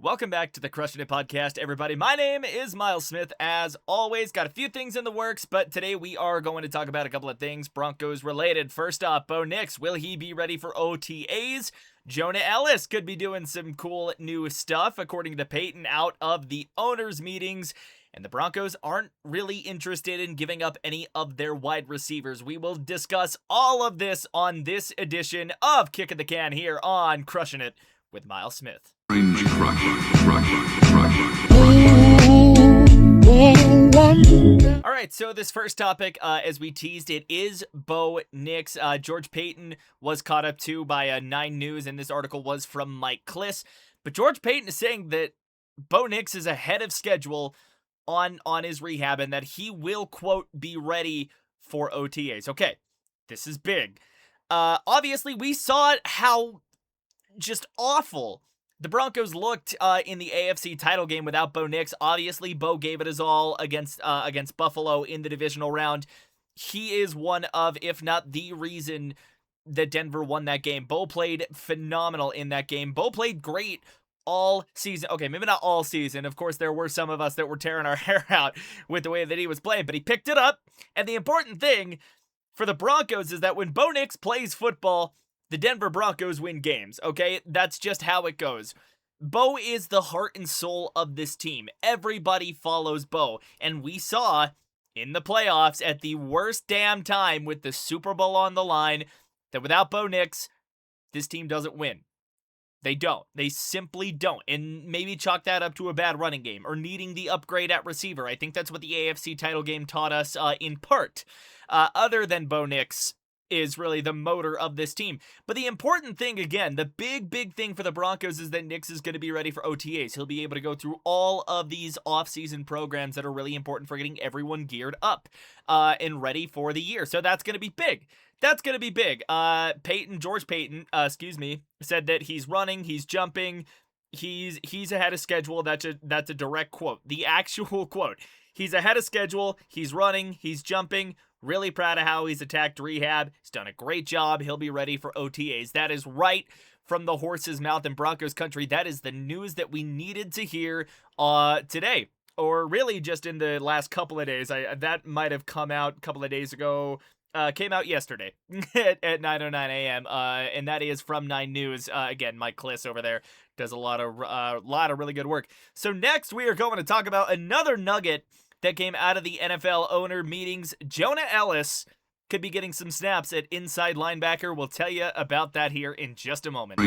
Welcome back to the Crushing It podcast, everybody. My name is Miles Smith. As always, got a few things in the works, but today we are going to talk about a couple of things Broncos related. First off, Bo Nix, will he be ready for OTAs? Jonah Elliss could be doing some cool new stuff, according to Payton, out of the owners' meetings. And the Broncos aren't really interested in giving up any of their wide receivers. We will discuss all of this on this edition of Kick in the Can here on Crushing It with Miles Smith. All right, so this first topic, as we teased, it is Bo Nix. George Paton was caught up to by 9 News, and this article was from Mike Kliss. But George Paton is saying that Bo Nix is ahead of schedule on his rehab and that he will, quote, be ready for OTAs. Okay, this is big. Obviously, we saw how just awful the Broncos looked in the AFC title game without Bo Nix. Obviously, Bo gave it his all against Buffalo in the divisional round. He is one of, if not the reason that Denver won that game. Bo played phenomenal in that game. Bo played great all season. Okay, maybe not all season. Of course, there were some of us that were tearing our hair out with the way that he was playing, but he picked it up. And the important thing for the Broncos is that when Bo Nix plays football, the Denver Broncos win games, okay? That's just how it goes. Bo is the heart and soul of this team. Everybody follows Bo. And we saw in the playoffs at the worst damn time with the Super Bowl on the line that without Bo Nix, this team doesn't win. They don't. They simply don't. And maybe chalk that up to a bad running game or needing the upgrade at receiver. I think that's what the AFC title game taught us in part. Other than Bo Nix is really the motor of this team. But the important thing, again, the big thing for the Broncos is that Nix is going to be ready for OTAs. He'll be able to go through all of these off-season programs that are really important for getting everyone geared up and ready for the year. So that's going to be big. That's going to be big. George Paton, said that he's running, he's jumping, he's ahead of schedule. That's a direct quote. The actual quote. He's ahead of schedule, he's running, he's jumping. Really proud of how he's attacked rehab. He's done a great job. He'll be ready for OTAs. That is right from the horse's mouth in Broncos country. That is the news that we needed to hear today, or really just in the last couple of days. That might have come out a couple of days ago. Came out yesterday at 9:09 a.m. And that is from 9 News. Again, Mike Kliss over there does a lot of really good work. So next we are going to talk about another nugget that came out of the NFL owner meetings. Jonah Elliss could be getting some snaps at inside linebacker. We'll tell you about that here in just a moment.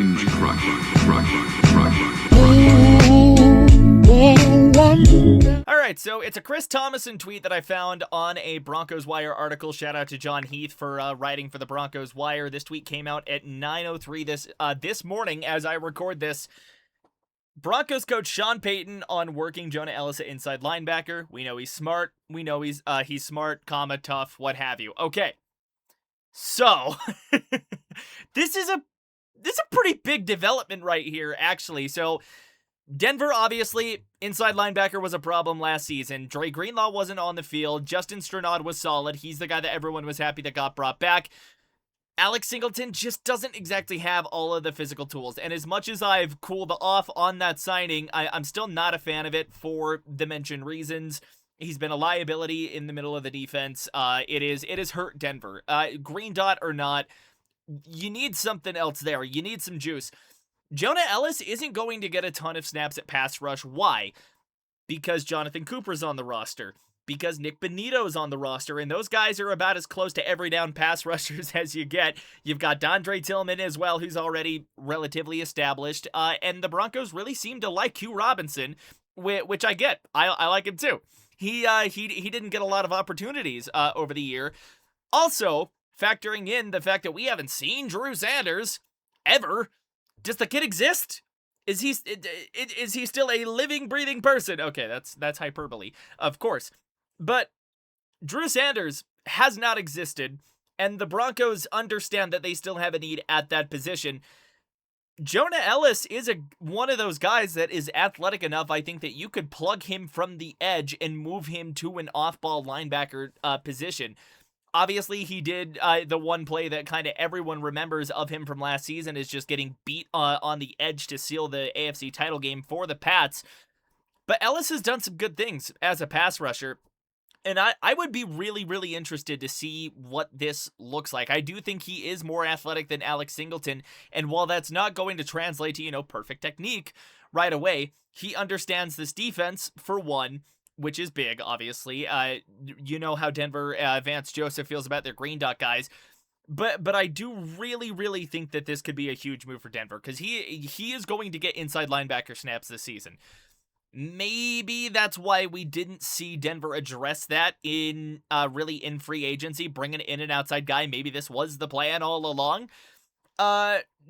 All right, so it's a Chris Thomason tweet that I found on a Broncos Wire article. Shout out to John Heath for writing for the Broncos Wire. This tweet came out at 9:03 this morning as I record this. Broncos coach Sean Payton on working Jonah Elliss at inside linebacker. We know he's smart. We know he's smart, tough, what have you. Okay. So, this is a pretty big development right here, actually. So, Denver, obviously, inside linebacker was a problem last season. Dre Greenlaw wasn't on the field. Justin Strnad was solid. He's the guy that everyone was happy that got brought back. Alex Singleton just doesn't exactly have all of the physical tools. And as much as I've cooled off on that signing, I'm still not a fan of it for the mentioned reasons. He's been a liability in the middle of the defense. It is hurt Denver. Green dot or not, you need something else there. You need some juice. Jonah Elliss isn't going to get a ton of snaps at pass rush. Why? Because Jonathan Cooper's on the roster. Because Nick Benito's on the roster, and those guys are about as close to every down pass rushers as you get. You've got Dondre Tillman as well, who's already relatively established, and the Broncos really seem to like Q Robinson, which I get. I like him too. He didn't get a lot of opportunities over the year. Also, factoring in the fact that we haven't seen Drew Sanders ever, does the kid exist? Is he still a living, breathing person? Okay, that's hyperbole, of course. But Drew Sanders has not existed, and the Broncos understand that they still have a need at that position. Jonah Elliss is one of those guys that is athletic enough, I think, that you could plug him from the edge and move him to an off-ball linebacker position. Obviously, he did the one play that kind of everyone remembers of him from last season is just getting beat on the edge to seal the AFC title game for the Pats. But Ellis has done some good things as a pass rusher. And I would be really, really interested to see what this looks like. I do think he is more athletic than Alex Singleton. And while that's not going to translate to, perfect technique right away, he understands this defense, for one, which is big, obviously. You know how Denver, Vance Joseph feels about their green dot guys. But I do really, really think that this could be a huge move for Denver, because he is going to get inside linebacker snaps this season. Maybe that's why we didn't see Denver address that in free agency, bringing in an outside guy. Maybe this was the plan all along.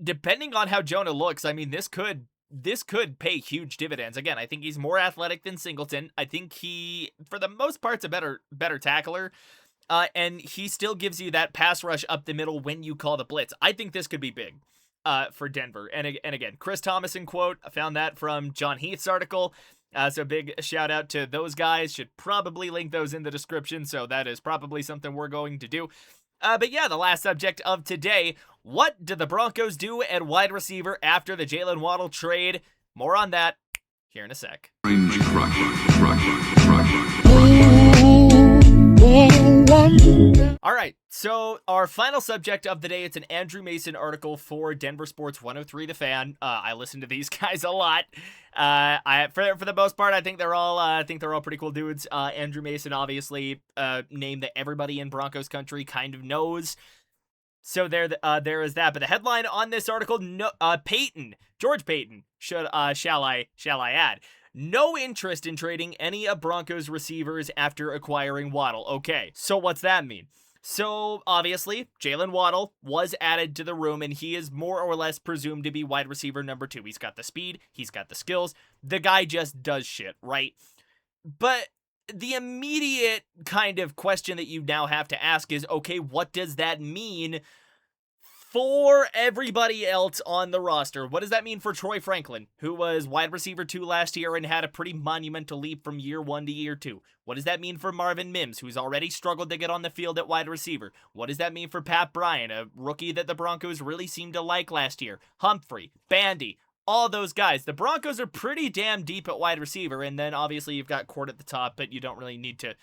Depending on how Jonah looks, I mean, this could pay huge dividends. Again, I think he's more athletic than Singleton. I think he, for the most part, is a better tackler. And he still gives you that pass rush up the middle when you call the blitz. I think this could be big for Denver. And again, Chris Thomason quote, I found that from John Heath's article. So big shout out to those guys. Should probably link those in the description. So that is probably something we're going to do. But yeah, the last subject of today, what did the Broncos do at wide receiver after the Jaylen Waddle trade? More on that here in a sec. All right, so our final subject of the day, it's an Andrew Mason article for Denver Sports 103 The Fan. I listen to these guys a lot. For the most part, I think they're all pretty cool dudes. Andrew Mason, obviously, name that everybody in Broncos country kind of knows. So there is that. But the headline on this article, Payton, George Payton, shall I add, no interest in trading any of Broncos receivers after acquiring Waddle. Okay, so what's that mean? So, obviously, Jaylen Waddle was added to the room, and he is more or less presumed to be wide receiver number 2. He's got the speed, he's got the skills, the guy just does shit, right? But the immediate kind of question that you now have to ask is, okay, what does that mean for everybody else on the roster? What does that mean for Troy Franklin, who was wide receiver 2 last year and had a pretty monumental leap from year 1 to year 2? What does that mean for Marvin Mims, who's already struggled to get on the field at wide receiver? What does that mean for Pat Bryant, a rookie that the Broncos really seemed to like last year? Humphrey, Bandy, all those guys. The Broncos are pretty damn deep at wide receiver, and then obviously you've got Cord at the top, but you don't really need to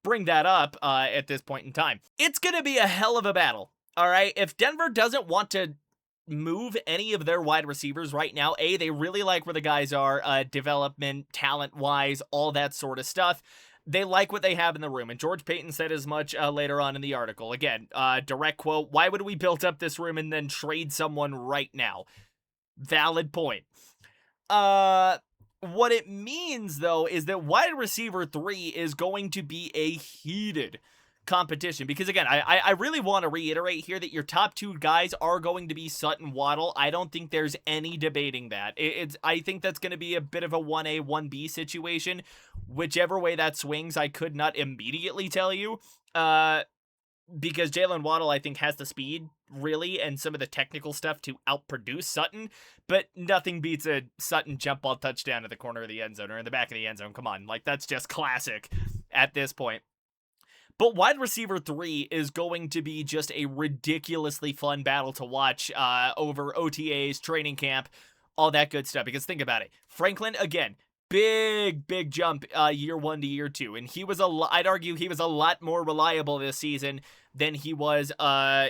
bring that up at this point in time. It's going to be a hell of a battle. All right, if Denver doesn't want to move any of their wide receivers right now, they really like where the guys are, development, talent-wise, all that sort of stuff. They like what they have in the room, and George Payton said as much later on in the article. Again, direct quote, why would we build up this room and then trade someone right now? Valid point. What it means, though, is that wide receiver 3 is going to be a heated competition, because again, I really want to reiterate here that your top 2 guys are going to be Sutton, Waddle. I don't think there's any debating that. I think that's going to be a bit of a 1A, 1B situation. Whichever way that swings, I could not immediately tell you, because Jaylen Waddle, I think, has the speed, really, and some of the technical stuff to outproduce Sutton, but nothing beats a Sutton jump ball touchdown at the corner of the end zone, or in the back of the end zone. Come on, like, that's just classic at this point. But wide receiver 3 is going to be just a ridiculously fun battle to watch over OTAs, training camp, all that good stuff. Because think about it. Franklin, again, big jump year 1 to year 2. And I'd argue he was a lot more reliable this season than he was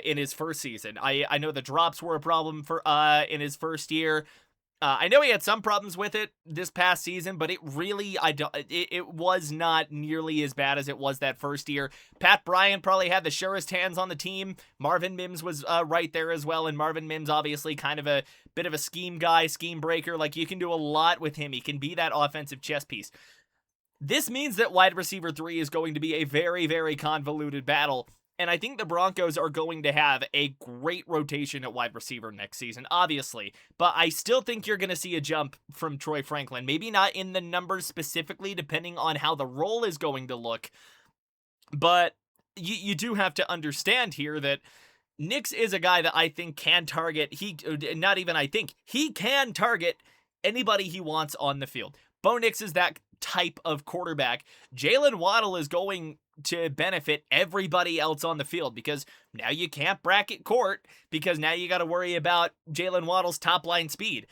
in his first season. I know the drops were a problem for in his first year. I know he had some problems with it this past season, but it really, it was not nearly as bad as it was that first year. Pat Bryant probably had the surest hands on the team. Marvin Mims was right there as well, and Marvin Mims obviously kind of a bit of a scheme guy, scheme breaker. Like, you can do a lot with him. He can be that offensive chess piece. This means that wide receiver 3 is going to be a very, very convoluted battle. And I think the Broncos are going to have a great rotation at wide receiver next season, obviously. But I still think you're going to see a jump from Troy Franklin. Maybe not in the numbers specifically, depending on how the role is going to look. But you do have to understand here that Nix is a guy that I think can target. He can target anybody he wants on the field. Bo Nix is that type of quarterback. Jaylen Waddle is going to benefit everybody else on the field because now you can't bracket court because now you got to worry about Jaylen Waddle's top line speed.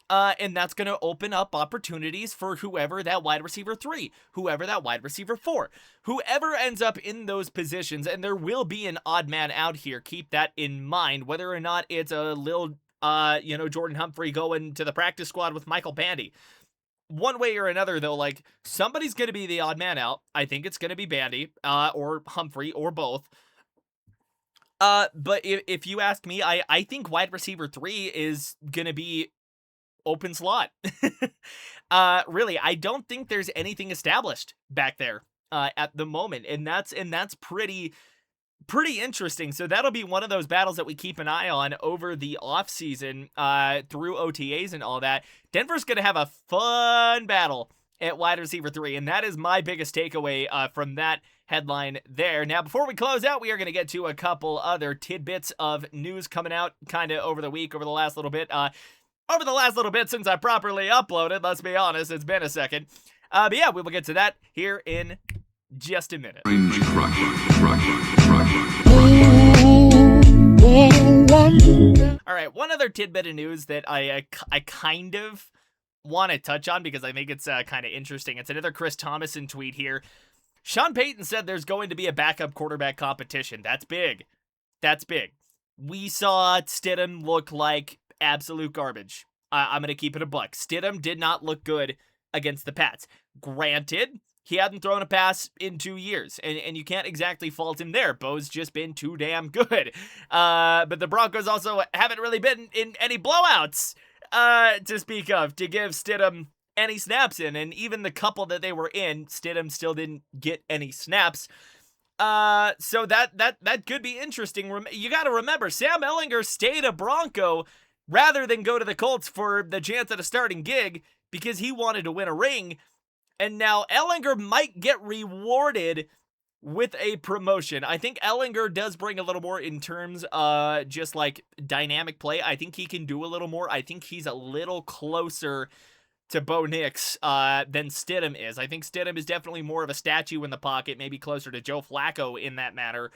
And that's going to open up opportunities for whoever that wide receiver 3, whoever that wide receiver 4, whoever ends up in those positions. And there will be an odd man out here. Keep that in mind, whether or not it's a little, Jordan Humphrey going to the practice squad with Michael Bandy. One way or another, though, like, somebody's going to be the odd man out. I think it's going to be Bandy, or Humphrey, or both. But if you ask me, I think wide receiver 3 is going to be open slot. Really, I don't think there's anything established back there at the moment, and that's pretty interesting. So that'll be one of those battles that we keep an eye on over the offseason through OTAs and all that. Denver's going to have a fun battle at wide receiver 3, and that is my biggest takeaway from that headline there. Now, before we close out, we are going to get to a couple other tidbits of news coming out kind of over the week, over the last little bit. Over the last little bit since I properly uploaded, let's be honest, it's been a second. But yeah, we will get to that here in just a minute. All right, one other tidbit of news that I kind of want to touch on because I think it's kind of interesting. It's another Chris Thomason tweet here. Sean Payton said there's going to be a backup quarterback competition. That's big. That's big. We saw Stidham look like absolute garbage. I'm going to keep it a buck. Stidham did not look good against the Pats. Granted, he hadn't thrown a pass in 2 years, and you can't exactly fault him there. Bo's just been too damn good. But the Broncos also haven't really been in any blowouts to speak of to give Stidham any snaps in, and even the couple that they were in, Stidham still didn't get any snaps. So that could be interesting. You got to remember, Sam Ehlinger stayed a Bronco rather than go to the Colts for the chance at a starting gig because he wanted to win a ring. And now Ehlinger might get rewarded with a promotion. I think Ehlinger does bring a little more in terms of just like dynamic play. I think he can do a little more. I think he's a little closer to Bo Nix than Stidham is. I think Stidham is definitely more of a statue in the pocket, maybe closer to Joe Flacco in that matter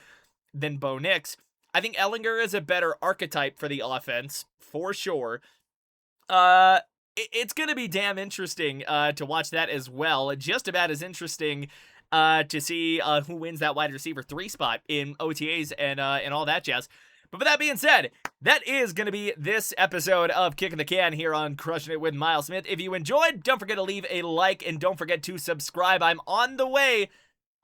than Bo Nix. I think Ehlinger is a better archetype for the offense, for sure. It's going to be damn interesting to watch that as well. Just about as interesting to see who wins that wide receiver 3 spot in OTAs and all that jazz. But with that being said, that is going to be this episode of Kicking the Can here on Crushing It with Miles Smith. If you enjoyed, don't forget to leave a like and don't forget to subscribe. I'm on the way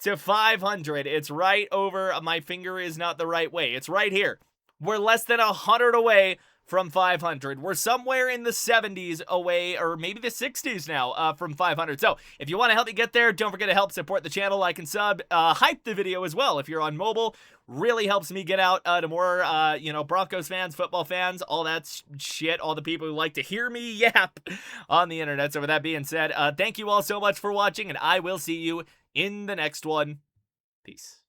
to 500. It's right over. My finger is not the right way. It's right here. We're less than 100 away from 500. We're somewhere in the 70s away, or maybe the 60s now from 500. So if you want to help me get there, don't forget to help support the channel, like and sub, hype the video as well if you're on mobile. Really helps me get out to more, Broncos fans, football fans, all that shit, all the people who like to hear me yap on the internet. So with that being said, thank you all so much for watching, and I will see you in the next one. Peace.